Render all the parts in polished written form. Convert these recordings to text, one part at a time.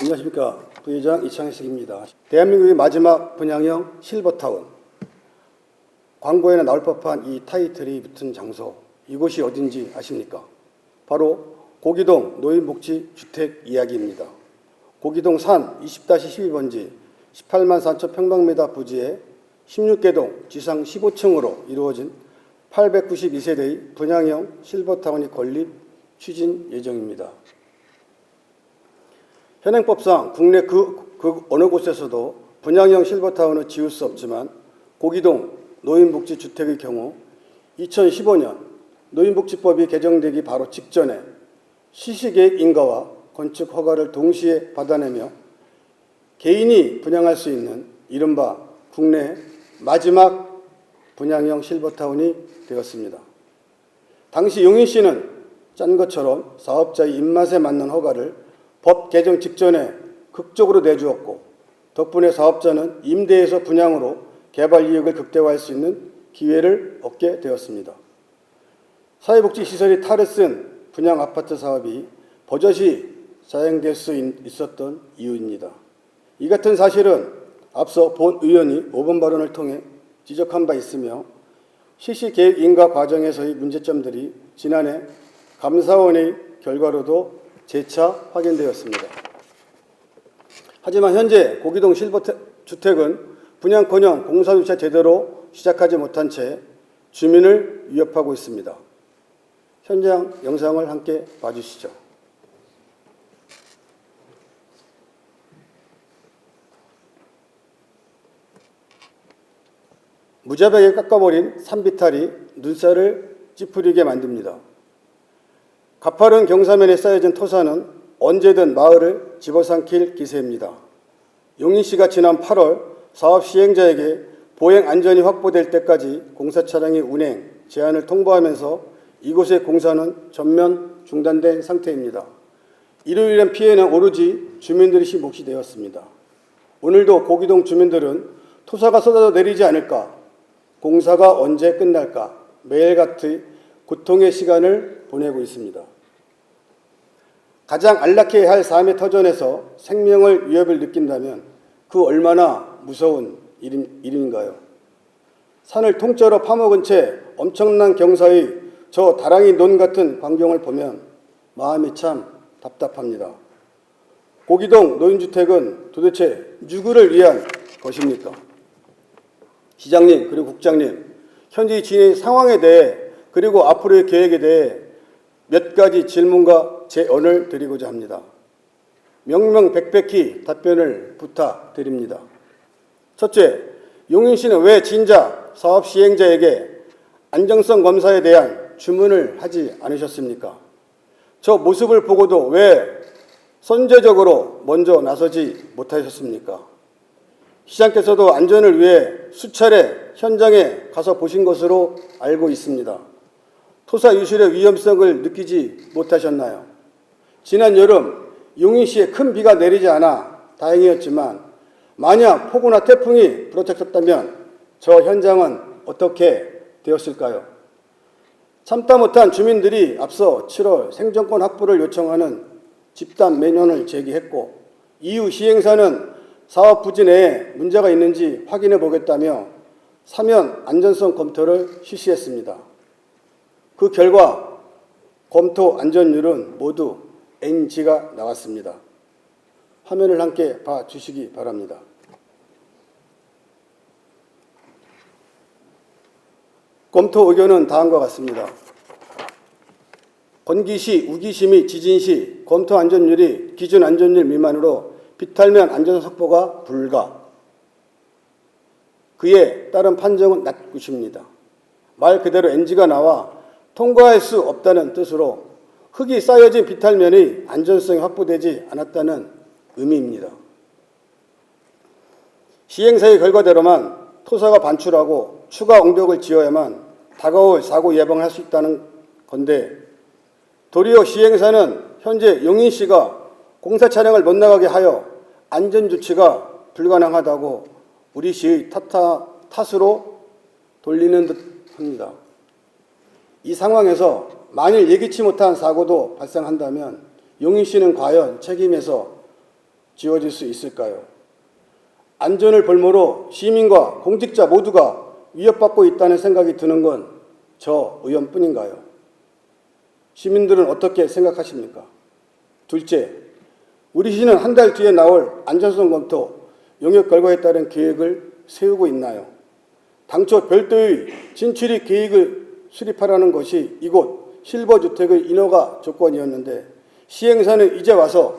안녕하십니까. 부회장 이창식입니다. 대한민국의 마지막 분양형 실버타운. 광고에나 나올 법한 이 타이틀이 붙은 장소, 이곳이 어딘지 아십니까? 바로 고기동 노인복지주택 이야기입니다. 고기동 산 20-12번지 18만 4천 평방미터 부지에 16개동 지상 15층으로 이루어진 892세대의 분양형 실버타운이 건립 추진 예정입니다. 현행법상 국내 그 어느 곳에서도 분양형 실버타운을 지을 수 없지만 고기동 노인복지주택의 경우 2015년 노인복지법이 개정되기 바로 직전에 실시계획 인가와 건축 허가를 동시에 받아내며 개인이 분양할 수 있는 이른바 국내 마지막 분양형 실버타운이 되었습니다. 당시 용인 씨는 짠 것처럼 사업자의 입맛에 맞는 허가를 법 개정 직전에 극적으로 내주었고 덕분에 사업자는 임대에서 분양으로 개발 이익을 극대화할 수 있는 기회를 얻게 되었습니다. 사회복지시설이 탈을 쓴 분양 아파트 사업이 버젓이 자행될 수 있었던 이유입니다. 이 같은 사실은 앞서 본 의원이 5번 발언을 통해 지적한 바 있으며 실시계획 인가 과정에서의 문제점들이 지난해 감사원의 결과로도 재차 확인되었습니다. 하지만 현재 고기동 실버주택은 분양커녕 공사조차 제대로 시작하지 못한 채 주민을 위협하고 있습니다. 현장 영상을 함께 봐주시죠. 무자백에 깎아버린 산비탈이 눈살을 찌푸리게 만듭니다. 가파른 경사면에 쌓여진 토사는 언제든 마을을 집어삼킬 기세입니다. 용인시가 지난 8월 사업 시행자에게 보행 안전이 확보될 때까지 공사 차량의 운행 제한을 통보하면서 이곳의 공사는 전면 중단된 상태입니다. 이로 인한 피해는 오로지 주민들의 몫이 되었습니다. 오늘도 고기동 주민들은 토사가 쏟아져 내리지 않을까, 공사가 언제 끝날까 매일같이 고통의 시간을 보내고 있습니다. 가장 안락해야 할 삶의 터전에서 생명을 위협을 느낀다면 그 얼마나 무서운 일인가요? 산을 통째로 파먹은 채 엄청난 경사의 저 다랑이 논 같은 광경을 보면 마음이 참 답답합니다. 고기동 노인주택은 도대체 누구를 위한 것입니까? 시장님 그리고 국장님, 현재 진행 상황에 대해 그리고 앞으로의 계획에 대해 몇 가지 질문과 제언을 드리고자 합니다. 명명백백히 답변을 부탁드립니다. 첫째, 용인시는 왜 진작 사업 시행자에게 안정성 검사에 대한 주문을 하지 않으셨습니까? 저 모습을 보고도 왜 선제적으로 먼저 나서지 못하셨습니까? 시장께서도 안전을 위해 수차례 현장에 가서 보신 것으로 알고 있습니다. 토사 유실의 위험성을 느끼지 못하셨나요? 지난 여름 용인시에 큰 비가 내리지 않아 다행이었지만 만약 폭우나 태풍이 불어닥쳤다면 저 현장은 어떻게 되었을까요? 참다 못한 주민들이 앞서 7월 생존권 확보를 요청하는 집단 매년을 제기했고 이후 시행사는 사업 부지 내에 문제가 있는지 확인해 보겠다며 사면 안전성 검토를 실시했습니다. 그 결과 검토 안전율은 모두 NG가 나왔습니다. 화면을 함께 봐주시기 바랍니다. 검토 의견은 다음과 같습니다. 건기시, 우기시 및 지진시 검토 안전율이 기준 안전율 미만으로 비탈면 안전 확보가 불가. 그에 따른 판정은 낮굿입니다. 말 그대로 NG가 나와 통과할 수 없다는 뜻으로 흙이 쌓여진 비탈면의 안전성이 확보되지 않았다는 의미입니다. 시행사의 결과대로만 토사가 반출하고 추가 옹벽을 지어야만 다가올 사고 예방을 할 수 있다는 건데 도리어 시행사는 현재 용인시가 공사 차량을 못 나가게 하여 안전조치가 불가능하다고 우리 시의 탓으로 돌리는 듯합니다. 이 상황에서 만일 예기치 못한 사고도 발생한다면 용인시는 과연 책임에서 지워질 수 있을까요? 안전을 볼모로 시민과 공직자 모두가 위협받고 있다는 생각이 드는 건 저 의원뿐인가요? 시민들은 어떻게 생각하십니까? 둘째, 우리 시는 한 달 뒤에 나올 안전성 검토, 용역 결과에 따른 계획을 세우고 있나요? 당초 별도의 진출입 계획을 수립하라는 것이 이곳 실버주택의 인허가 조건이었는데 시행사는 이제 와서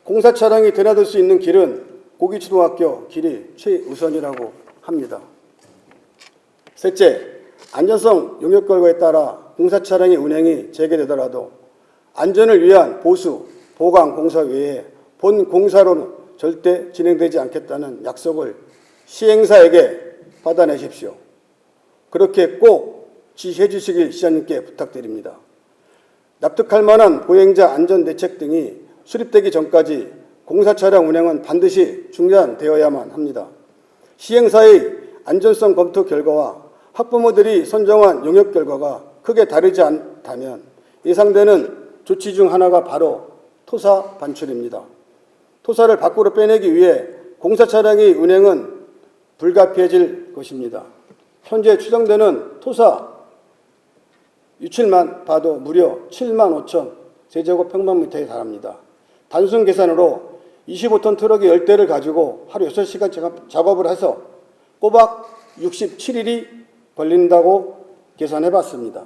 공사 차량이 드나들 수 있는 길은 고기초등학교 길이 최우선이라고 합니다. 셋째, 안전성 용역 결과에 따라 공사 차량의 운행이 재개되더라도 안전을 위한 보수, 보강 공사 외에 본 공사로는 절대 진행되지 않겠다는 약속을 시행사에게 받아내십시오. 그렇게 꼭 지시해 주시길 시장님께 부탁드립니다. 납득할 만한 보행자 안전 대책 등이 수립되기 전까지 공사 차량 운행은 반드시 중단되어야만 합니다. 시행사의 안전성 검토 결과와 학부모들이 선정한 용역 결과가 크게 다르지 않다면 예상되는 조치 중 하나가 바로 토사 반출입니다. 토사를 밖으로 빼내기 위해 공사 차량의 운행은 불가피해질 것입니다. 현재 추정되는 토사 유출만 봐도 무려 7만 5천 제곱평방미터에 달합니다. 단순 계산으로 25톤 트럭이 10대를 가지고 하루 6시간 작업을 해서 꼬박 67일이 걸린다고 계산해봤습니다.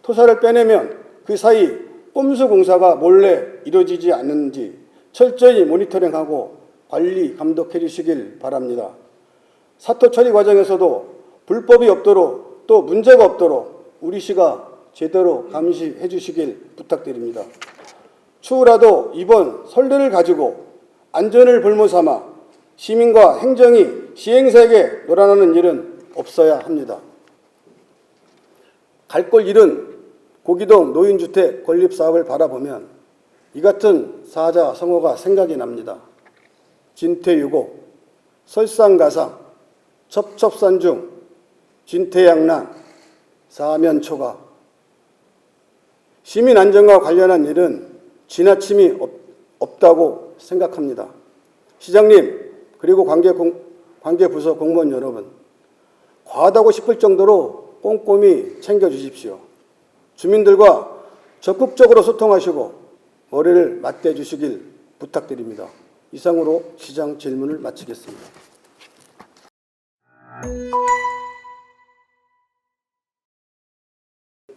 토사를 빼내면 그 사이 꼼수 공사가 몰래 이루어지지 않는지 철저히 모니터링하고 관리 감독해 주시길 바랍니다. 사토 처리 과정에서도 불법이 없도록 또 문제가 없도록 우리 시가 제대로 감시해 주시길 부탁드립니다. 추후라도 이번 선례를 가지고 안전을 볼모 삼아 시민과 행정이 시행사에게 놀아나는 일은 없어야 합니다. 갈 곳 잃은 고기동 노인주택 건립사업을 바라보면 이 같은 사자성어가 생각이 납니다. 진퇴유고, 설상가상, 첩첩산중, 진퇴양난, 사면초가. 시민 안전과 관련한 일은 지나침이 없다고 생각합니다. 시장님 그리고 관계 부서 공무원 여러분, 과하다고 싶을 정도로 꼼꼼히 챙겨주십시오. 주민들과 적극적으로 소통하시고 머리를 맞대주시길 부탁드립니다. 이상으로 시장 질문을 마치겠습니다.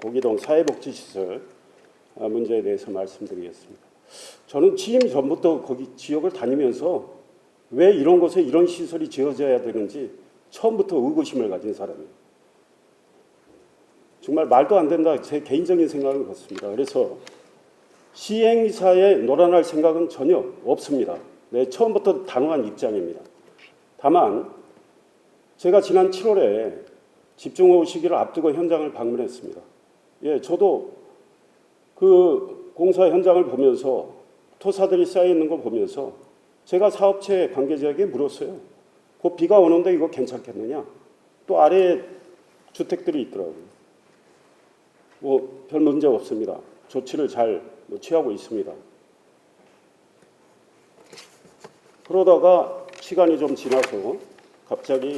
고기동 사회복지시설 문제에 대해서 말씀드리겠습니다. 저는 취임 전부터 거기 지역을 다니면서 왜 이런 곳에 이런 시설이 지어져야 되는지 처음부터 의구심을 가진 사람이에요. 정말 말도 안 된다. 제 개인적인 생각은 그렇습니다. 그래서 시행사에 놀아날 생각은 전혀 없습니다. 네, 처음부터 단호한 입장입니다. 다만 제가 지난 7월에 집중호우 시기를 앞두고 현장을 방문했습니다. 예, 저도 그 공사 현장을 보면서 토사들이 쌓여 있는 걸 보면서 제가 사업체 관계자에게 물었어요. 그 비가 오는데 이거 괜찮겠느냐? 또 아래에 주택들이 있더라고요. 별 문제 없습니다. 조치를 잘 취하고 있습니다. 그러다가 시간이 좀 지나서 갑자기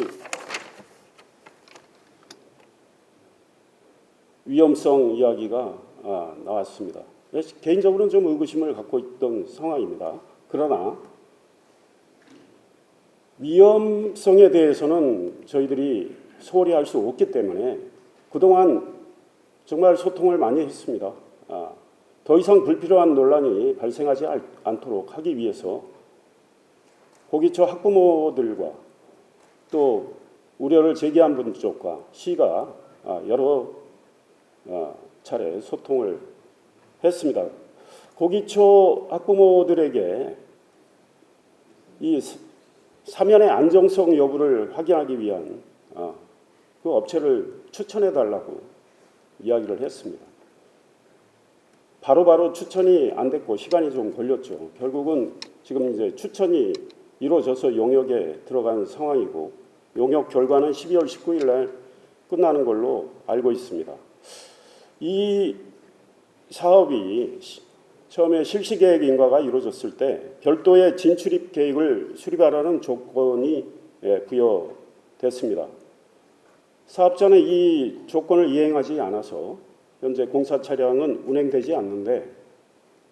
위험성 이야기가 나왔습니다. 개인적으로는 좀 의구심을 갖고 있던 상황입니다. 그러나 위험성에 대해서는 저희들이 소홀히 할 수 없기 때문에 그동안 정말 소통을 많이 했습니다. 더 이상 불필요한 논란이 발생하지 않도록 하기 위해서 고기초 학부모들과 또 우려를 제기한 분 쪽과 시가 여러 차례 소통을 했습니다. 고기초 학부모들에게 이 사면의 안정성 여부를 확인하기 위한 그 업체를 추천해달라고 이야기를 했습니다. 바로바로 추천이 안 됐고 시간이 좀 걸렸죠. 결국은 지금 이제 추천이 이루어져서 용역에 들어간 상황이고 용역 결과는 12월 19일 날 끝나는 걸로 알고 있습니다. 이 사업이 처음에 실시 계획 인가가 이루어졌을 때 별도의 진출입 계획을 수립하라는 조건이 부여됐습니다. 사업자는 이 조건을 이행하지 않아서 현재 공사 차량은 운행되지 않는데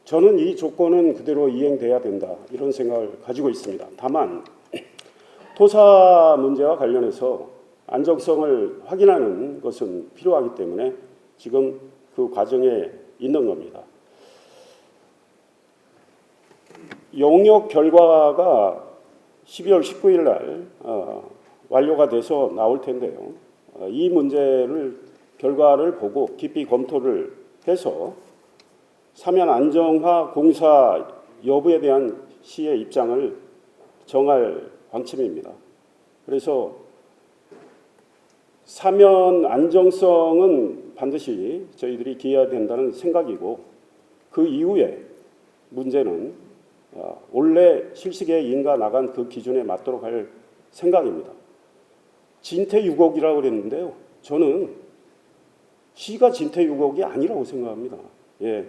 저는 이 조건은 그대로 이행돼야 된다 이런 생각을 가지고 있습니다. 다만 토사 문제와 관련해서 안정성을 확인하는 것은 필요하기 때문에 지금 그 과정에 있는 겁니다. 용역 결과가 12월 19일 날 완료가 돼서 나올 텐데요. 이 문제를 결과를 보고 깊이 검토를 해서 사면 안정화 공사 여부에 대한 시의 입장을 정할 방침입니다. 그래서 사면 안정성은 반드시 저희들이 기해야 된다는 생각이고 그 이후에 문제는 원래 실시계획 인가 나간 그 기준에 맞도록 할 생각입니다. 진퇴유곡이라고 그랬는데요. 저는 시가 진퇴유곡이 아니라고 생각합니다. 예.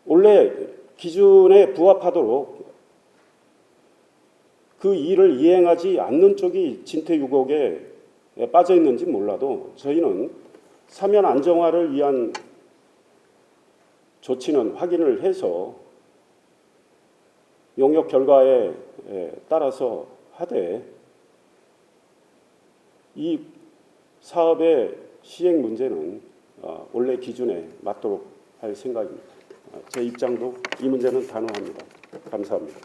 원래 기준에 부합하도록 그 일을 이행하지 않는 쪽이 진퇴유곡에 빠져 있는지 몰라도 저희는 사면 안정화를 위한 조치는 확인을 해서 용역 결과에 따라서 하되 이 사업의 시행 문제는 원래 기준에 맞도록 할 생각입니다. 제 입장도 이 문제는 단호합니다. 감사합니다.